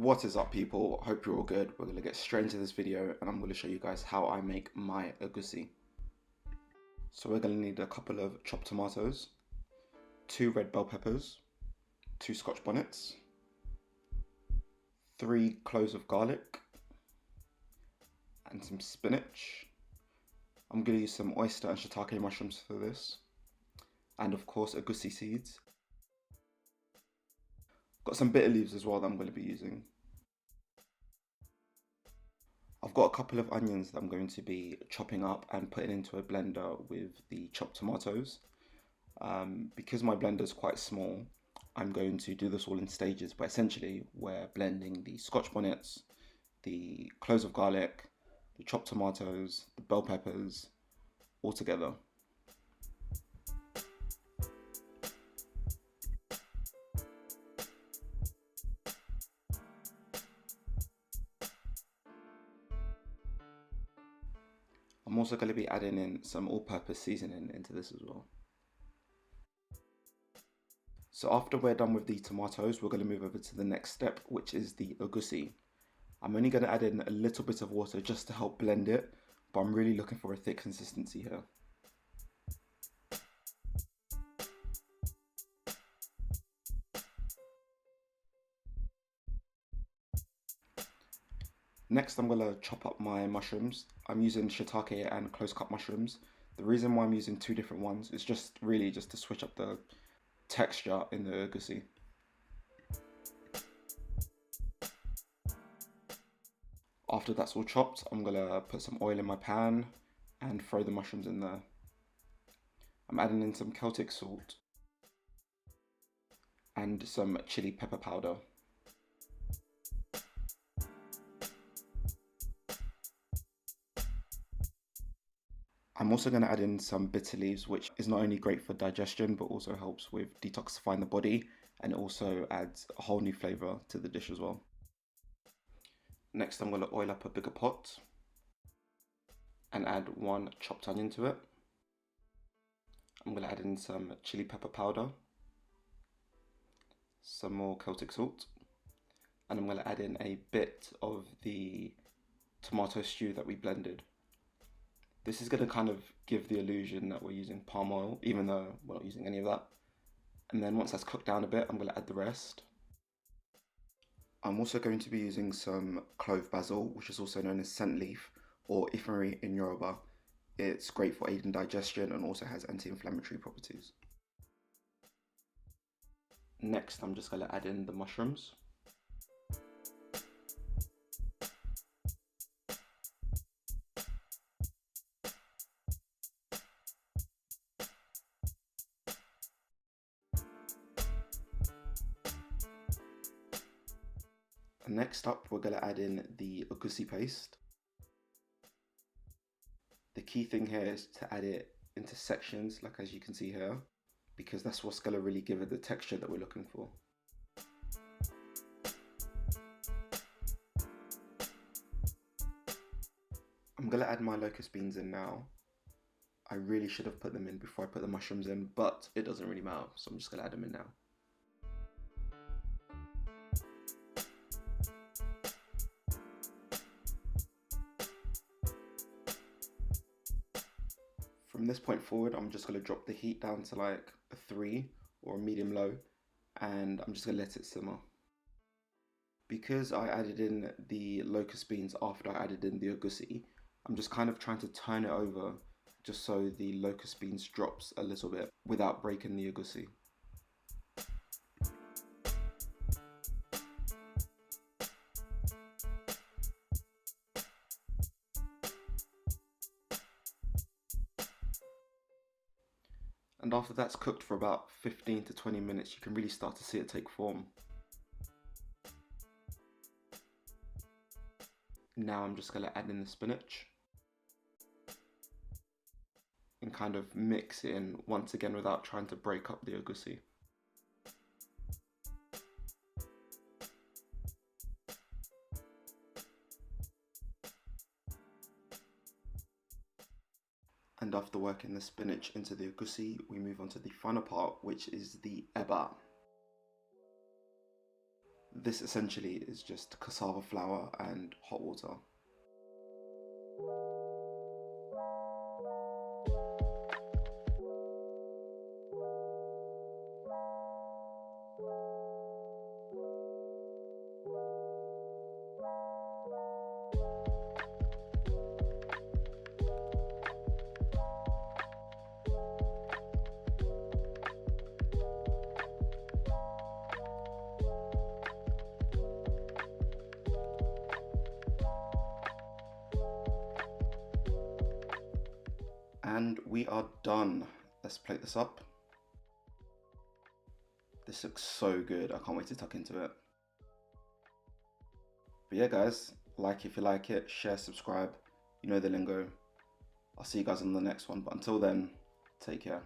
What is up, people? Hope you're all good. We're gonna get straight into this video and I'm gonna show you guys how I make my egusi. So we're gonna need a couple of chopped tomatoes, 2 red bell peppers, 2 scotch bonnets, 3 cloves of garlic, and some spinach. I'm gonna use some oyster and shiitake mushrooms for this, and of course egusi seeds. Got some bitter leaves as well that I'm going to be using. I've got a couple of onions that I'm going to be chopping up and putting into a blender with the chopped tomatoes. Because my blender is quite small, I'm going to do this all in stages, but essentially we're blending the scotch bonnets, the cloves of garlic, the chopped tomatoes, the bell peppers, all together. I'm also going to be adding in some all-purpose seasoning into this as well. So after we're done with the tomatoes, we're going to move over to the next step, which is the egusi. I'm only going to add in a little bit of water just to help blend it, but I'm really looking for a thick consistency here. Next, I'm going to chop up my mushrooms. I'm using shiitake and close cut mushrooms. The reason why I'm using 2 different ones is just to switch up the texture in the egusi. After that's all chopped, I'm going to put some oil in my pan and throw the mushrooms in there. I'm adding in some Celtic salt and some chili pepper powder. I'm also going to add in some bitter leaves, which is not only great for digestion, but also helps with detoxifying the body, and it also adds a whole new flavour to the dish as well. Next, I'm going to oil up a bigger pot and add 1 chopped onion to it. I'm going to add in some chili pepper powder, some more Celtic salt, and I'm going to add in a bit of the tomato stew that we blended. This is going to kind of give the illusion that we're using palm oil, even though we're not using any of that. And then once that's cooked down a bit, I'm going to add the rest. I'm also going to be using some clove basil, which is also known as scent leaf, or Efirin in Yoruba. It's great for aiding digestion and also has anti-inflammatory properties. Next, I'm just going to add in the mushrooms. Next up, we're going to add in the egusi paste. The key thing here is to add it into sections, like as you can see here, because that's what's going to really give it the texture that we're looking for. I'm going to add my locust beans in now. I really should have put them in before I put the mushrooms in, but it doesn't really matter, so I'm just going to add them in now. From this point forward, I'm just going to drop the heat down to like a 3 or a medium low, and I'm just going to let it simmer. Because I added in the locust beans after I added in the egusi, I'm just kind of trying to turn it over just so the locust beans drops a little bit without breaking the egusi. And after that's cooked for about 15 to 20 minutes, you can really start to see it take form. Now I'm just going to add in the spinach and kind of mix it in once again without trying to break up the egusi. And after working the spinach into the egusi, we move on to the final part, which is the eba. this essentially is just cassava flour and hot water. And we are done. Let's plate this up. This looks so good. I can't wait to tuck into it. But yeah, guys, like if you like it, share, subscribe. You know the lingo. I'll see you guys on the next one. But until then, take care.